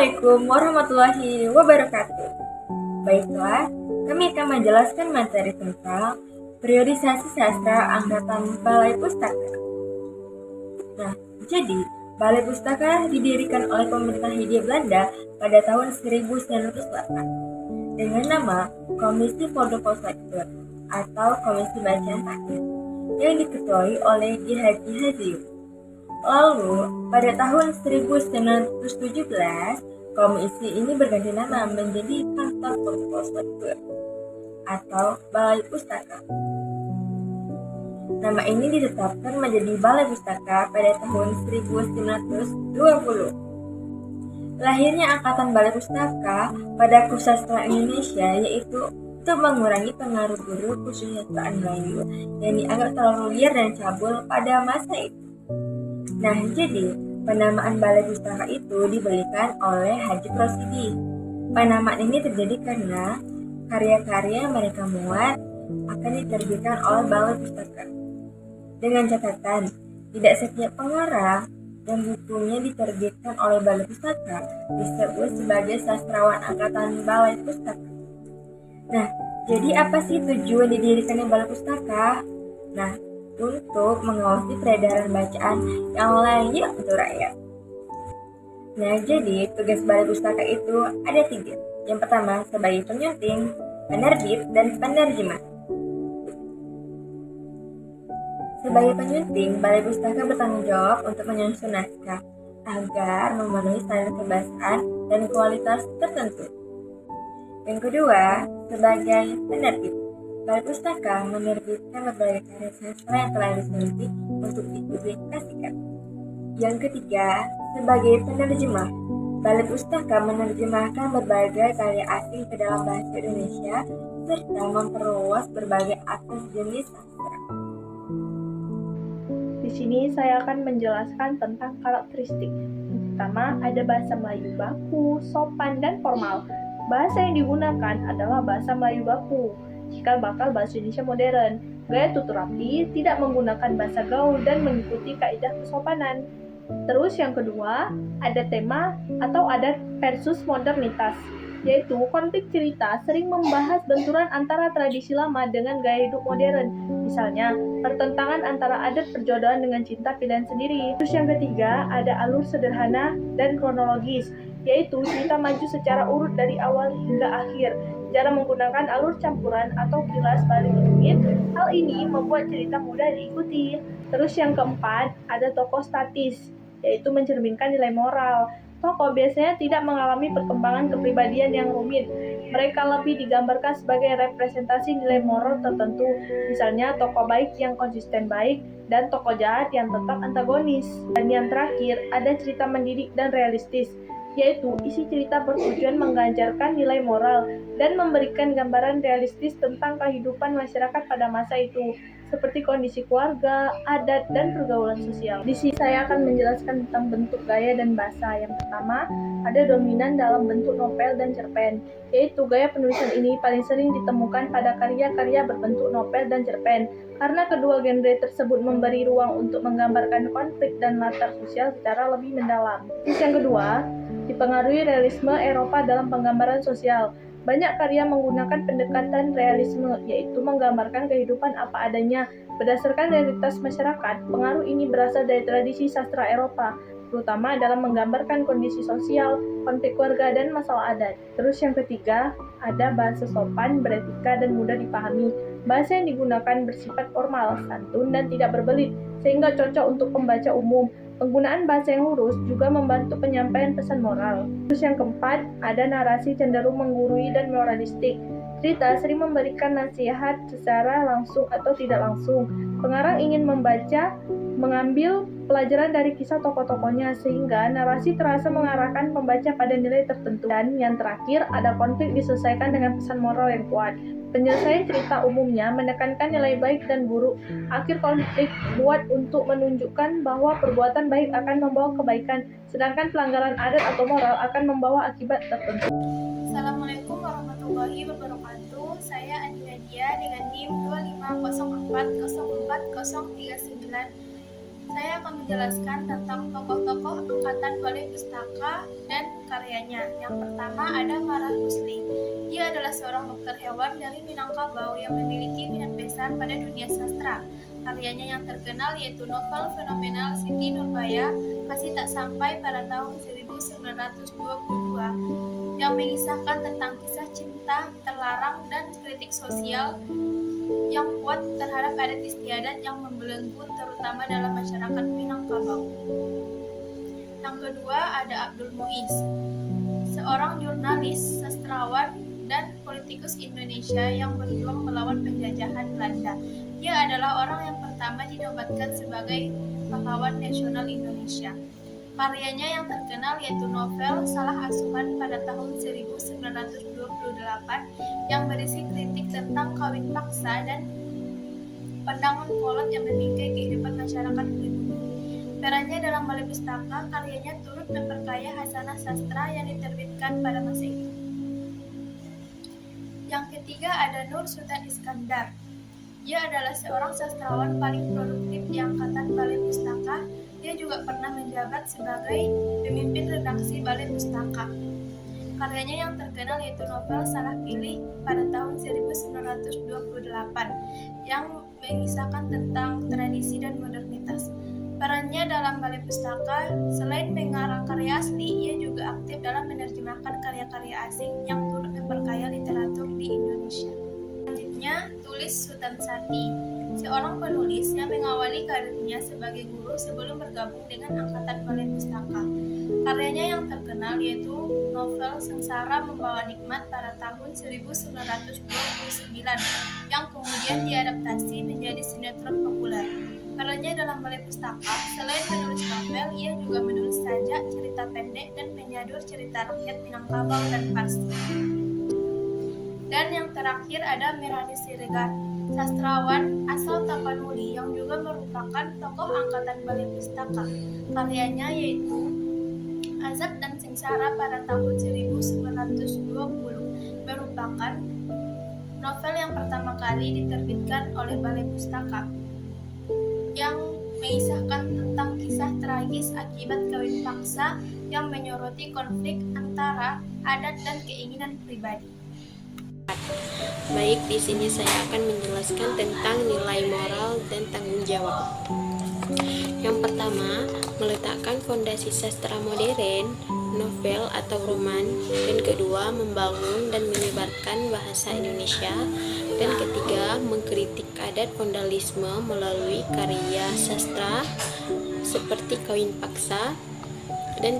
Assalamualaikum warahmatullahi wabarakatuh. Baiklah, kami akan menjelaskan materi tentang periodisasi sastra angkatan Balai Pustaka. Nah, jadi Balai Pustaka didirikan oleh pemerintah Hindia Belanda pada tahun 1908 dengan nama Komisi Volkslectuur atau Komisi Bacaan Akhir yang diketuai oleh Ki Haji Hazium. Lalu, pada tahun 1917, komisi ini berganti nama menjadi Kantor Volkslectuur atau Balai Pustaka. Nama ini ditetapkan menjadi Balai Pustaka pada tahun 1920. Lahirnya Angkatan Balai Pustaka pada Kusastra Indonesia yaitu untuk mengurangi pengaruh buruk kesusastraan Melayu yang dianggap terlalu liar dan cabul pada masa itu. Nah, jadi penamaan Balai Pustaka itu diberikan oleh Haji Rosidi. Penamaan ini terjadi karena karya-karya yang mereka muat akan diterbitkan oleh Balai Pustaka. Dengan catatan, tidak setiap pengarang yang bukunya diterbitkan oleh Balai Pustaka disebut sebagai sastrawan angkatan Balai Pustaka. Nah, jadi apa sih tujuan didirikannya Balai Pustaka? Nah, untuk mengawasi peredaran bacaan yang layak untuk rakyat. Nah, jadi tugas Balai Pustaka itu ada 3. Yang pertama sebagai penyunting, penerbit, dan penerjemah. Sebagai penyunting, Balai Pustaka bertanggung jawab untuk menyusun naskah agar memenuhi standar kebahasaan dan kualitas tertentu. Yang kedua, sebagai penerbit, Balai Pustaka menerbitkan berbagai karya sastra yang telah diteliti untuk dipublikasikan. Yang ketiga, sebagai penerjemah, Balai Pustaka menerjemahkan berbagai karya asing ke dalam bahasa Indonesia serta memperluas berbagai akses jenis sastra. Di sini saya akan menjelaskan tentang karakteristik. Yang pertama, ada bahasa Melayu baku, sopan, dan formal. Bahasa yang digunakan adalah bahasa Melayu baku, cikal bakal bahasa Indonesia modern. Gaya tutur rapi, tidak menggunakan bahasa gaul dan mengikuti kaidah kesopanan. Terus yang kedua, ada tema atau adat versus modernitas, yaitu konflik cerita sering membahas benturan antara tradisi lama dengan gaya hidup modern. Misalnya, pertentangan antara adat perjodohan dengan cinta pilihan sendiri. Terus yang ketiga, ada alur sederhana dan kronologis, yaitu cerita maju secara urut dari awal hingga akhir. Jarang menggunakan alur campuran atau kilas balik rumit. Hal ini membuat cerita mudah diikuti. Terus yang keempat, ada tokoh statis, yaitu mencerminkan nilai moral. Tokoh biasanya tidak mengalami perkembangan kepribadian yang rumit. Mereka lebih digambarkan sebagai representasi nilai moral tertentu. Misalnya tokoh baik yang konsisten baik dan tokoh jahat yang tetap antagonis. Dan yang terakhir, ada cerita mendidik dan realistis, yaitu isi cerita bertujuan mengajarkan nilai moral dan memberikan gambaran realistis tentang kehidupan masyarakat pada masa itu, seperti kondisi keluarga, adat, dan pergaulan sosial. Di sini saya akan menjelaskan tentang bentuk gaya dan bahasa. Yang pertama, ada dominan dalam bentuk novel dan cerpen, yaitu gaya penulisan ini paling sering ditemukan pada karya-karya berbentuk novel dan cerpen, karena kedua genre tersebut memberi ruang untuk menggambarkan konflik dan latar sosial secara lebih mendalam. Terus yang kedua, dipengaruhi realisme Eropa dalam penggambaran sosial. Banyak karya menggunakan pendekatan realisme, yaitu menggambarkan kehidupan apa adanya berdasarkan realitas masyarakat. Pengaruh ini berasal dari tradisi sastra Eropa, terutama dalam menggambarkan kondisi sosial, konflik keluarga, dan masalah adat. Terus yang ketiga, ada bahasa sopan, beretika, dan mudah dipahami. Bahasa yang digunakan bersifat formal, santun, dan tidak berbelit, sehingga cocok untuk pembaca umum. Penggunaan bahasa yang lurus juga membantu penyampaian pesan moral. Terus yang keempat, ada narasi cenderung menggurui dan moralistik. Cerita sering memberikan nasihat secara langsung atau tidak langsung. Pengarang ingin membaca mengambil pelajaran dari kisah tokoh-tokohnya sehingga narasi terasa mengarahkan pembaca pada nilai tertentu. Dan yang terakhir, ada konflik diselesaikan dengan pesan moral yang kuat. Penyelesaian cerita umumnya menekankan nilai baik dan buruk. Akhir konflik buat untuk menunjukkan bahwa perbuatan baik akan membawa kebaikan, sedangkan pelanggaran adat atau moral akan membawa akibat tertentu. Assalamualaikum warahmatullahi wabarakatuh. Saya Adi Nadia dengan NIM 250404039. Saya akan menjelaskan tentang tokoh-tokoh angkatan Balai Pustaka dan karyanya. Yang pertama ada Marah Rusli. Dia adalah seorang dokter hewan dari Minangkabau yang memiliki minat besar pada dunia sastra. Karyanya yang terkenal yaitu novel fenomenal Siti Nurbaya, Kasih Tak Sampai pada tahun 1922, yang mengisahkan tentang kisah cinta terlarang dan kritik sosial yang kuat terhadap adat istiadat yang membelenggu terutama dalam masyarakat Minangkabau. Yang kedua ada Abdul Muiz, seorang jurnalis, sastrawan, dan politikus Indonesia yang berjuang melawan penjajahan Belanda. Dia adalah orang yang pertama dinobatkan sebagai pahlawan nasional Indonesia. Karyanya yang terkenal yaitu novel Salah Asuhan pada tahun 1928 yang berisi kritik tentang kawin paksa dan pandangan kolot yang membingkai kehidupan masyarakat pribumi. Perannya dalam Balai Pustaka, karyanya turut memperkaya hasanah sastra yang diterbitkan pada masa itu. Yang ketiga ada Nur Sultan Iskandar. Dia adalah seorang sastrawan paling produktif di angkatan Balai Pustaka. Dia juga pernah menjabat sebagai pemimpin redaksi Balai Pustaka. Karyanya yang terkenal yaitu novel Salah Pilih pada tahun 1928 yang mengisahkan tentang tradisi dan modernitas. Perannya dalam Balai Pustaka, selain mengarang karya asli, ia juga aktif dalam menerjemahkan karya-karya asing yang turut memperkaya literatur di Indonesia. Selanjutnya, tulis Sutansati, seorang penulis yang mengawali karirnya sebagai guru sebelum bergabung dengan angkatan Balai Pustaka. Karyanya yang terkenal yaitu novel Sengsara Membawa Nikmat pada tahun 1929 yang kemudian diadaptasi menjadi sinetron populer. Perannya dalam Balai Pustaka, selain menulis novel, ia juga menulis sajak, cerita pendek, dan penyadur cerita rakyat Minangkabau dan Parsi. Dan yang terakhir ada Mirani Siregar, sastrawan asal Tapanuli yang juga merupakan tokoh angkatan Balai Pustaka. Karyanya yaitu Azab dan Sengsara pada tahun 1920 merupakan novel yang pertama kali diterbitkan oleh Balai Pustaka yang mengisahkan tentang kisah tragis akibat kawin paksa yang menyoroti konflik antara adat dan keinginan pribadi. Baik, di sini saya akan menjelaskan tentang nilai moral dan tanggung jawab. Yang pertama, meletakkan fondasi sastra modern, novel atau roman. Dan kedua, membangun dan menyebarkan bahasa Indonesia. Dan ketiga, mengkritik adat vandalisme melalui karya sastra seperti kawin paksa. Dan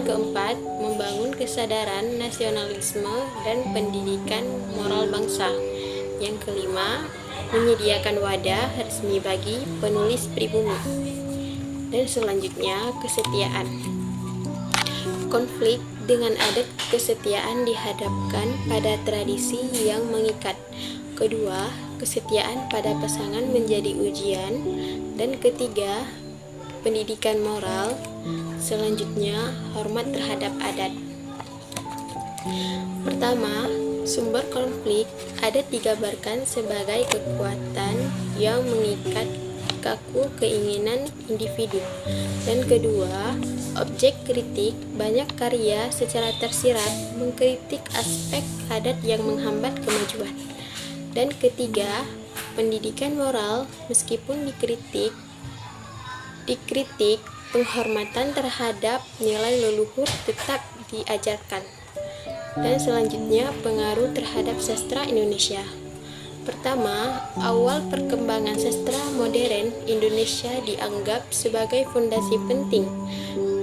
keempat, membangun kesadaran nasionalisme dan pendidikan moral bangsa. Yang kelima, menyediakan wadah resmi bagi penulis pribumi. Dan selanjutnya, kesetiaan. Konflik dengan adat kesetiaan dihadapkan pada tradisi yang mengikat. Kedua, kesetiaan pada pasangan menjadi ujian. Dan ketiga, pendidikan moral. Selanjutnya, hormat terhadap adat. Pertama, sumber konflik adat digambarkan sebagai kekuatan yang mengikat kaku keinginan individu. Dan kedua, objek kritik banyak karya secara tersirat mengkritik aspek adat yang menghambat kemajuan. Dan ketiga, pendidikan moral meskipun dikritik, penghormatan terhadap nilai leluhur tetap diajarkan. Dan selanjutnya, pengaruh terhadap sastra Indonesia. Pertama, awal perkembangan sastra modern Indonesia dianggap sebagai fondasi penting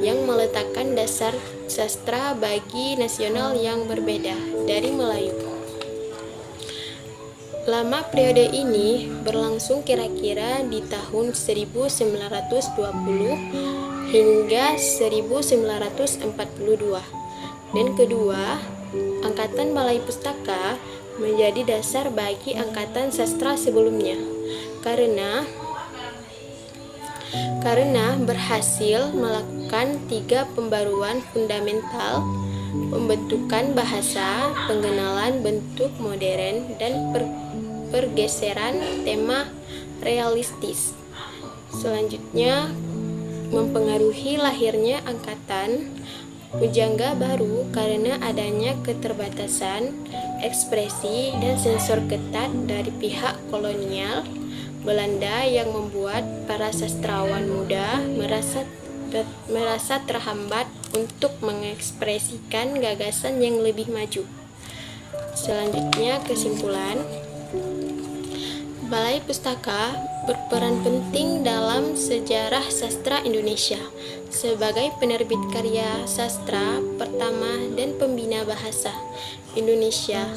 yang meletakkan dasar sastra bagi nasional yang berbeda dari Melayu. Lama periode ini berlangsung kira-kira di tahun 1920 hingga 1942. Dan kedua, angkatan Balai Pustaka menjadi dasar bagi angkatan sastra sebelumnya karena berhasil melakukan 3 pembaruan fundamental: pembentukan bahasa, pengenalan bentuk modern, dan pergeseran tema realistis. Selanjutnya, mempengaruhi lahirnya angkatan pujangga baru karena adanya keterbatasan ekspresi dan sensor ketat dari pihak kolonial Belanda yang membuat para sastrawan muda merasa terhambat untuk mengekspresikan gagasan yang lebih maju. Selanjutnya, kesimpulan. Balai Pustaka berperan penting dalam sejarah sastra Indonesia sebagai penerbit karya sastra pertama dan pembina bahasa Indonesia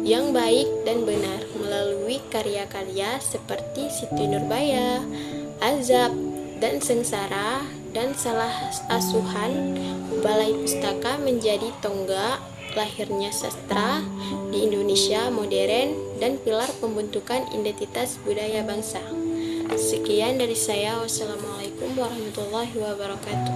yang baik dan benar melalui karya-karya seperti Siti Nurbaya, Azab, dan Sengsara, dan Salah Asuhan. Balai Pustaka menjadi tonggak lahirnya sastra di Indonesia modern dan pilar pembentukan identitas budaya bangsa. Sekian dari saya. Wassalamualaikum warahmatullahi wabarakatuh.